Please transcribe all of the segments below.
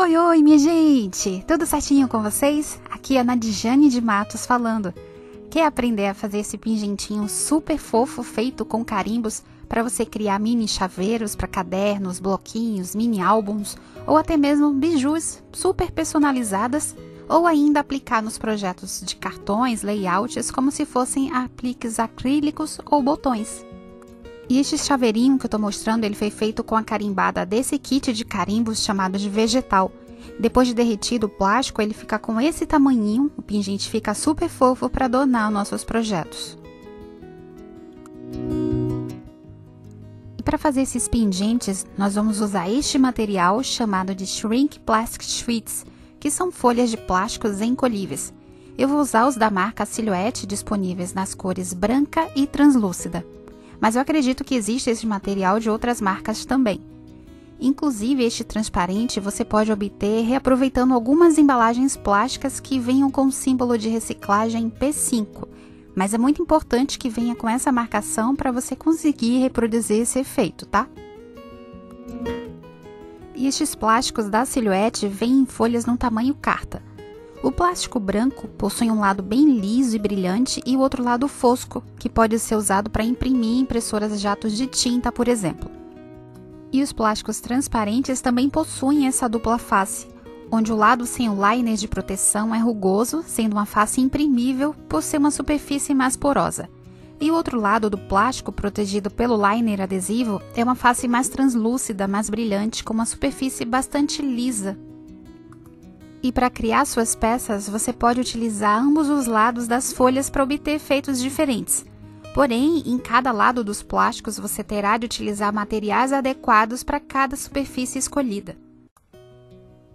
Oi, oi, minha gente! Tudo certinho com vocês? Aqui é a Nadjane de Matos falando. Quer aprender a fazer esse pingentinho super fofo feito com carimbos para você criar mini chaveiros para cadernos, bloquinhos, mini álbuns ou até mesmo bijus super personalizadas ou ainda aplicar nos projetos de cartões, layouts como se fossem apliques acrílicos ou botões? E este chaveirinho que eu estou mostrando, ele foi feito com a carimbada desse kit de carimbos chamado de vegetal. Depois de derretido o plástico, ele fica com esse tamanhinho, o pingente fica super fofo para adornar nossos projetos. E para fazer esses pingentes, nós vamos usar este material chamado de Shrink Plastic Sheets, que são folhas de plásticos encolhíveis. Eu vou usar os da marca Silhouette disponíveis nas cores branca e translúcida. Mas eu acredito que existe esse material de outras marcas também. Inclusive, este transparente você pode obter reaproveitando algumas embalagens plásticas que venham com o símbolo de reciclagem P5. Mas é muito importante que venha com essa marcação para você conseguir reproduzir esse efeito, tá? E estes plásticos da Silhouette vêm em folhas no tamanho carta. O plástico branco possui um lado bem liso e brilhante e o outro lado fosco, que pode ser usado para imprimir impressoras jatos de tinta, por exemplo. E os plásticos transparentes também possuem essa dupla face, onde o lado sem o liner de proteção é rugoso, sendo uma face imprimível por ser uma superfície mais porosa. E o outro lado do plástico, protegido pelo liner adesivo, é uma face mais translúcida, mais brilhante, com uma superfície bastante lisa. E para criar suas peças, você pode utilizar ambos os lados das folhas para obter efeitos diferentes. Porém, em cada lado dos plásticos, você terá de utilizar materiais adequados para cada superfície escolhida.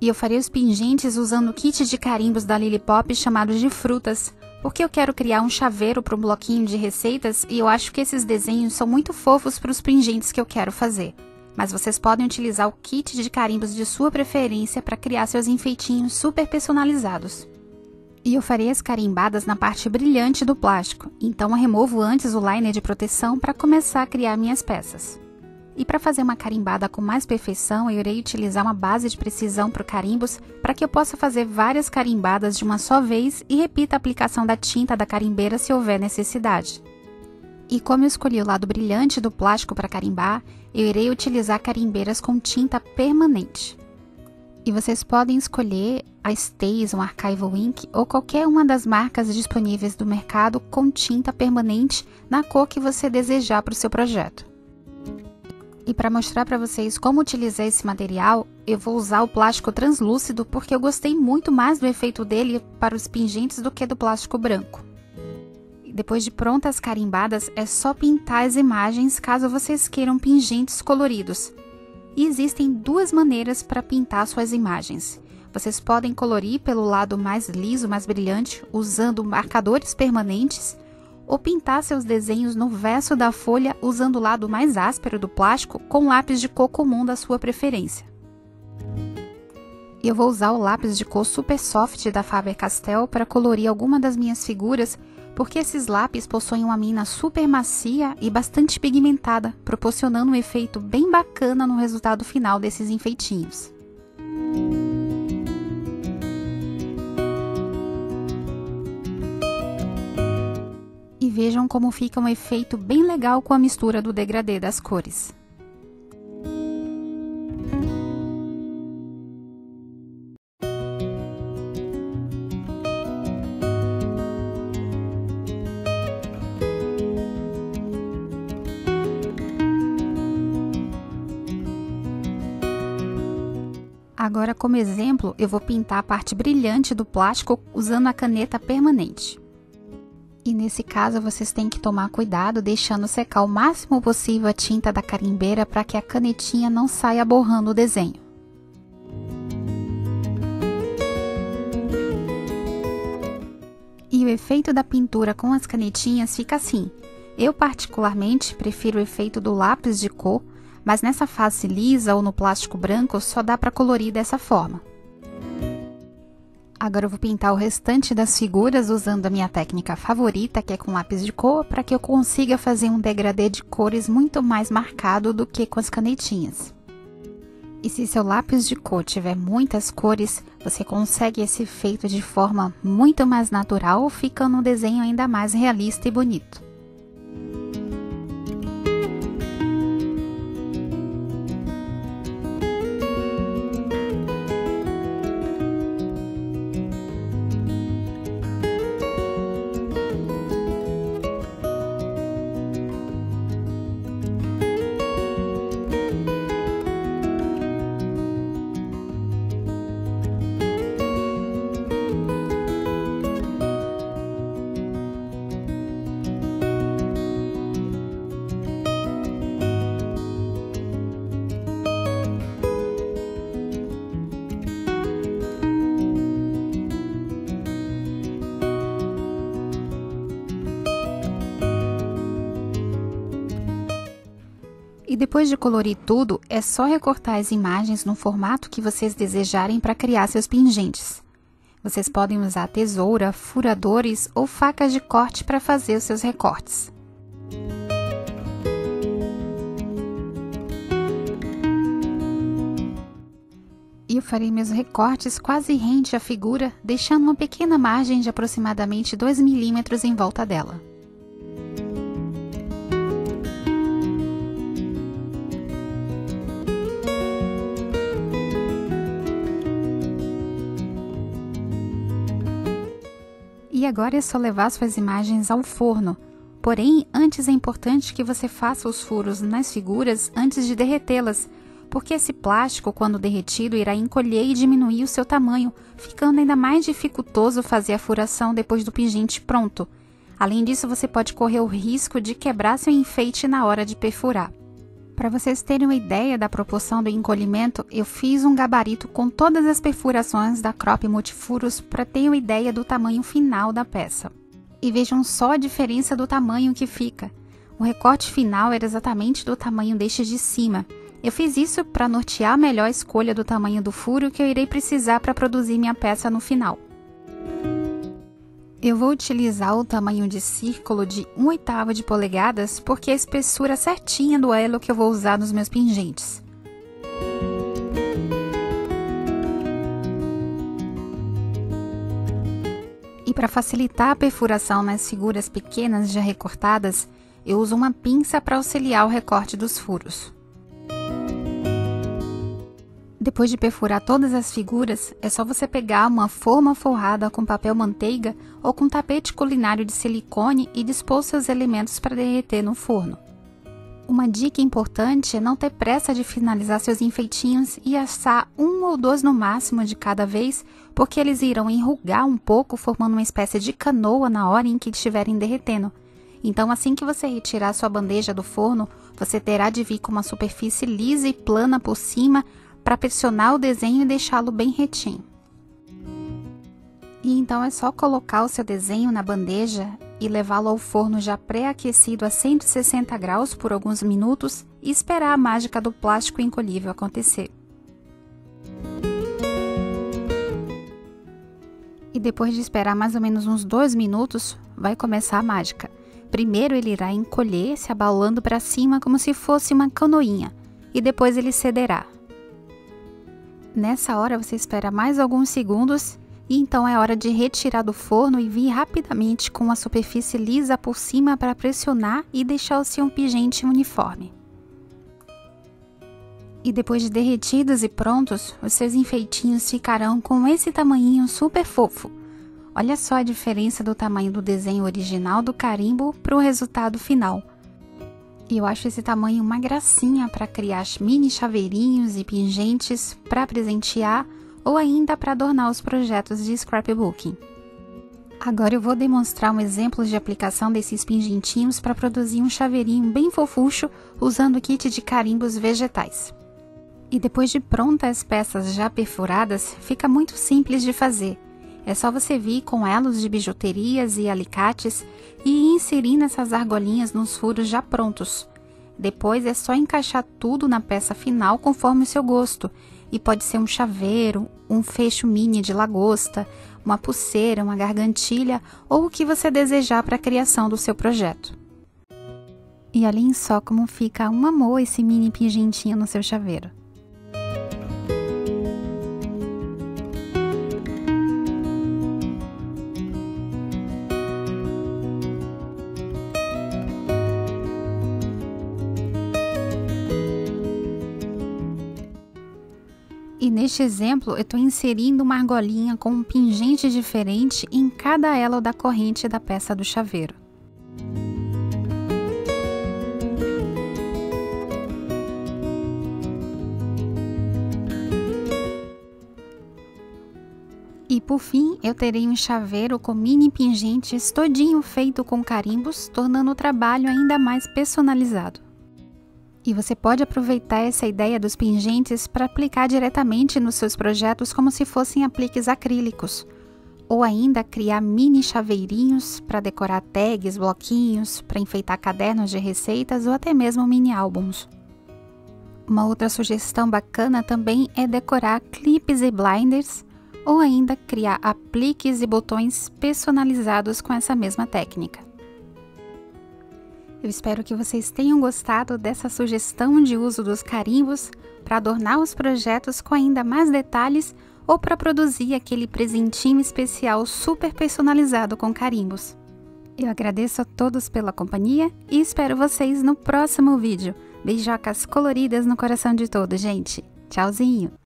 E eu farei os pingentes usando o kit de carimbos da Lily Pop chamado de frutas, porque eu quero criar um chaveiro para um bloquinho de receitas e eu acho que esses desenhos são muito fofos para os pingentes que eu quero fazer. Mas vocês podem utilizar o kit de carimbos de sua preferência para criar seus enfeitinhos super personalizados. E eu farei as carimbadas na parte brilhante do plástico, então eu removo antes o liner de proteção para começar a criar minhas peças. E para fazer uma carimbada com mais perfeição, eu irei utilizar uma base de precisão para carimbos para que eu possa fazer várias carimbadas de uma só vez e repita a aplicação da tinta da carimbeira se houver necessidade. E como eu escolhi o lado brilhante do plástico para carimbar, eu irei utilizar carimbeiras com tinta permanente. E vocês podem escolher a Stays, um Archival Ink ou qualquer uma das marcas disponíveis do mercado com tinta permanente na cor que você desejar para o seu projeto. E para mostrar para vocês como utilizar esse material, eu vou usar o plástico translúcido porque eu gostei muito mais do efeito dele para os pingentes do que do plástico branco. Depois de prontas as carimbadas, é só pintar as imagens caso vocês queiram pingentes coloridos. E existem duas maneiras para pintar suas imagens. Vocês podem colorir pelo lado mais liso, mais brilhante, usando marcadores permanentes, ou pintar seus desenhos no verso da folha usando o lado mais áspero do plástico com lápis de cor comum da sua preferência. Eu vou usar o lápis de cor Super Soft da Faber-Castell para colorir alguma das minhas figuras, porque esses lápis possuem uma mina super macia e bastante pigmentada, proporcionando um efeito bem bacana no resultado final desses enfeitinhos. E vejam como fica um efeito bem legal com a mistura do degradê das cores. Agora, como exemplo, eu vou pintar a parte brilhante do plástico usando a caneta permanente. E nesse caso, vocês têm que tomar cuidado deixando secar o máximo possível a tinta da carimbeira para que a canetinha não saia borrando o desenho. E o efeito da pintura com as canetinhas fica assim. Eu particularmente prefiro o efeito do lápis de cor, mas nessa face lisa ou no plástico branco só dá para colorir dessa forma. Agora eu vou pintar o restante das figuras usando a minha técnica favorita, que é com lápis de cor, para que eu consiga fazer um degradê de cores muito mais marcado do que com as canetinhas. E se seu lápis de cor tiver muitas cores, você consegue esse efeito de forma muito mais natural, ficando um desenho ainda mais realista e bonito. E depois de colorir tudo, é só recortar as imagens no formato que vocês desejarem para criar seus pingentes. Vocês podem usar tesoura, furadores ou facas de corte para fazer os seus recortes. E eu farei meus recortes quase rente à figura, deixando uma pequena margem de aproximadamente 2 milímetros em volta dela. E agora é só levar suas imagens ao forno. Porém, antes é importante que você faça os furos nas figuras antes de derretê-las, porque esse plástico, quando derretido, irá encolher e diminuir o seu tamanho, ficando ainda mais dificultoso fazer a furação depois do pingente pronto. Além disso, você pode correr o risco de quebrar seu enfeite na hora de perfurar. Para vocês terem uma ideia da proporção do encolhimento, eu fiz um gabarito com todas as perfurações da Crop Multifuros para ter uma ideia do tamanho final da peça. E vejam só a diferença do tamanho que fica. O recorte final era exatamente do tamanho deste de cima. Eu fiz isso para nortear melhor a escolha do tamanho do furo que eu irei precisar para produzir minha peça no final. Eu vou utilizar o tamanho de círculo de 1/8 de polegadas porque é a espessura certinha do elo que eu vou usar nos meus pingentes. E para facilitar a perfuração nas figuras pequenas já recortadas, eu uso uma pinça para auxiliar o recorte dos furos. Depois de perfurar todas as figuras, é só você pegar uma forma forrada com papel manteiga ou com tapete culinário de silicone e dispor seus elementos para derreter no forno. Uma dica importante é não ter pressa de finalizar seus enfeitinhos e assar 1 ou 2 no máximo de cada vez, porque eles irão enrugar um pouco, formando uma espécie de canoa na hora em que estiverem derretendo. Então, assim que você retirar sua bandeja do forno, você terá de vir com uma superfície lisa e plana por cima, para pressionar o desenho e deixá-lo bem retinho. E então é só colocar o seu desenho na bandeja e levá-lo ao forno já pré-aquecido a 160 graus por alguns minutos e esperar a mágica do plástico encolhível acontecer. E depois de esperar mais ou menos uns 2 minutos, vai começar a mágica. Primeiro ele irá encolher, se abaulando para cima como se fosse uma canoinha, e depois ele cederá. Nessa hora você espera mais alguns segundos e então é hora de retirar do forno e vir rapidamente com a superfície lisa por cima para pressionar e deixar o seu pingente uniforme. E depois de derretidos e prontos, os seus enfeitinhos ficarão com esse tamanhinho super fofo. Olha só a diferença do tamanho do desenho original do carimbo para o resultado final. E eu acho esse tamanho uma gracinha para criar mini chaveirinhos e pingentes para presentear ou ainda para adornar os projetos de scrapbooking. Agora eu vou demonstrar um exemplo de aplicação desses pingentinhos para produzir um chaveirinho bem fofucho usando o kit de carimbos vegetais. E depois de prontas as peças já perfuradas, fica muito simples de fazer. É só você vir com elos de bijuterias e alicates e ir inserindo essas argolinhas nos furos já prontos. Depois é só encaixar tudo na peça final conforme o seu gosto. E pode ser um chaveiro, um fecho mini de lagosta, uma pulseira, uma gargantilha ou o que você desejar para a criação do seu projeto. E olhem só como fica um amor esse mini pingentinho no seu chaveiro. E neste exemplo, eu estou inserindo uma argolinha com um pingente diferente em cada elo da corrente da peça do chaveiro. E por fim, eu terei um chaveiro com mini pingentes todinho feito com carimbos, tornando o trabalho ainda mais personalizado. E você pode aproveitar essa ideia dos pingentes para aplicar diretamente nos seus projetos como se fossem apliques acrílicos. Ou ainda criar mini chaveirinhos para decorar tags, bloquinhos, para enfeitar cadernos de receitas ou até mesmo mini álbuns. Uma outra sugestão bacana também é decorar clipes e blinders, ou ainda criar apliques e botões personalizados com essa mesma técnica. Eu espero que vocês tenham gostado dessa sugestão de uso dos carimbos para adornar os projetos com ainda mais detalhes ou para produzir aquele presentinho especial super personalizado com carimbos. Eu agradeço a todos pela companhia e espero vocês no próximo vídeo. Beijocas coloridas no coração de todos, gente. Tchauzinho!